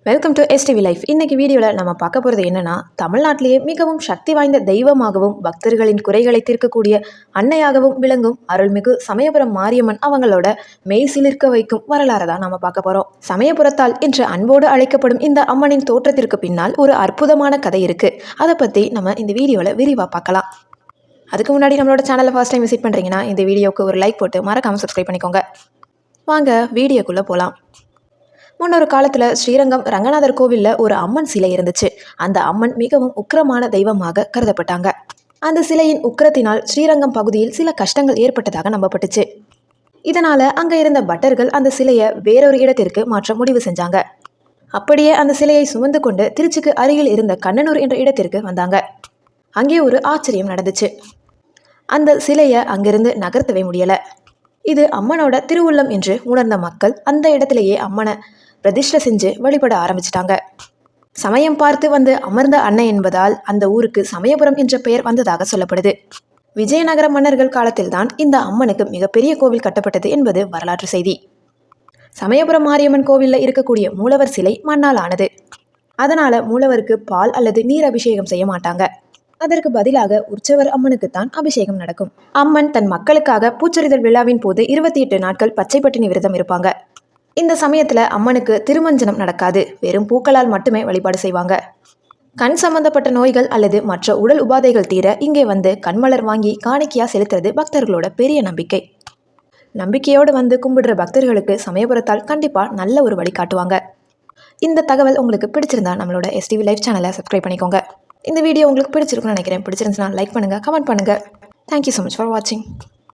Welcome to STV life. இன்னைக்கு வீடியோவில் நம்ம பார்க்க போகிறது என்னன்னா, தமிழ்நாட்டிலேயே மிகவும் சக்தி வாய்ந்த தெய்வமாகவும் பக்தர்களின் குறைகளை தீர்க்கக்கூடிய அன்னையாகவும் விளங்கும் அருள்மிகு சமயபுரம் மாரியம்மன் அவங்களோட மெய் சிலிர்க்க வைக்கும் வரலாறு தான் நம்ம பார்க்க போகிறோம். சமயபுரத்தால் என்று அன்போடு அழைக்கப்படும் இந்த அம்மனின் தோற்றத்திற்கு பின்னால் ஒரு அற்புதமான கதை இருக்கு. அதை பற்றி நம்ம இந்த வீடியோவில் விரிவாக பார்க்கலாம். அதுக்கு முன்னாடி நம்மளோட சேனலை ஃபர்ஸ்ட் டைம் விசிட் பண்ணுறீங்கன்னா இந்த வீடியோவுக்கு ஒரு லைக் போட்டு மறக்காமல் சப்ஸ்கிரைப் பண்ணிக்கோங்க. வாங்க வீடியோக்குள்ளே போகலாம். முன்னொரு காலத்தில் ஸ்ரீரங்கம் ரங்கநாதர் கோவிலில் ஒரு அம்மன் சிலை இருந்துச்சு. அந்த அம்மன் மிகவும் உக்கிரமான தெய்வமாக கருதப்பட்டாங்க. அந்த சிலையின் உக்கிரத்தினால் ஸ்ரீரங்கம் பகுதியில் சில கஷ்டங்கள் ஏற்பட்டதாக நம்பப்பட்டுச்சு. இதனால் அங்கே இருந்த பட்டர்கள் அந்த சிலையை வேறொரு இடத்திற்கு மாற்ற முடிவு செஞ்சாங்க. அப்படியே அந்த சிலையை சுமந்து கொண்டு திருச்சிக்கு அருகில் இருந்த கண்ணனூர் என்ற இடத்திற்கு வந்தாங்க. அங்கே ஒரு ஆச்சரியம் நடந்துச்சு. அந்த சிலையை அங்கிருந்து நகர்த்தவே முடியலை. இது அம்மனோட திருவுள்ளம் என்று உணர்ந்த மக்கள் அந்த இடத்திலேயே அம்மனை பிரதிஷ்டை செஞ்சு வழிபட ஆரம்பிச்சிட்டாங்க. சமயம் பார்த்து வந்து அமர்ந்த அன்னை என்பதால் அந்த ஊருக்கு சமயபுரம் என்ற பெயர் வந்ததாக சொல்லப்படுது. விஜயநகர மன்னர்கள் காலத்தில்தான் இந்த அம்மனுக்கு மிகப்பெரிய கோவில் கட்டப்பட்டது என்பது வரலாற்று செய்தி. சமயபுரம் மாரியம்மன் கோவிலில் இருக்கக்கூடிய மூலவர் சிலை மண்ணால் ஆனது. அதனால மூலவருக்கு பால் அல்லது நீர் அபிஷேகம் செய்ய மாட்டாங்க. அதற்கு பதிலாக உற்சவர் அம்மனுக்குத்தான் அபிஷேகம் நடக்கும். அம்மன் தன் மக்களுக்காக பூச்சொரிதல் விழாவின் போது 28 நாட்கள் பச்சை பட்டினி விரதம் இருப்பாங்க. இந்த சமயத்துல அம்மனுக்கு திருமஞ்சனம் நடக்காது. வெறும் பூக்களால் மட்டுமே வழிபாடு செய்வாங்க. கண் சம்பந்தப்பட்ட நோய்கள் அல்லது மற்ற உடல் உபாதைகள் தீர இங்கே வந்து கண்மலர் வாங்கி காணிக்கையா செலுத்துறது பக்தர்களோட பெரிய நம்பிக்கை. நம்பிக்கையோடு வந்து கும்பிடுற பக்தர்களுக்கு சமயபுரத்தால் கண்டிப்பா நல்ல ஒரு வழி காட்டுவாங்க. இந்த தகவல் உங்களுக்கு பிடிச்சிருந்தா நம்மளோட எஸ்டிவி லைஃப் சேனலை சப்ஸ்கிரைப் பண்ணிக்கோங்க. இந்த வீடியோ உங்களுக்கு பிடிச்சிருக்குன்னு நினைக்கிறேன். பிடிச்சிருந்துச்சுன்னா லைக் பண்ணுங்க, கமெண்ட் பண்ணுங்க. தேங்க்யூ ஸோ மச் ஃபார் வாட்சிங்.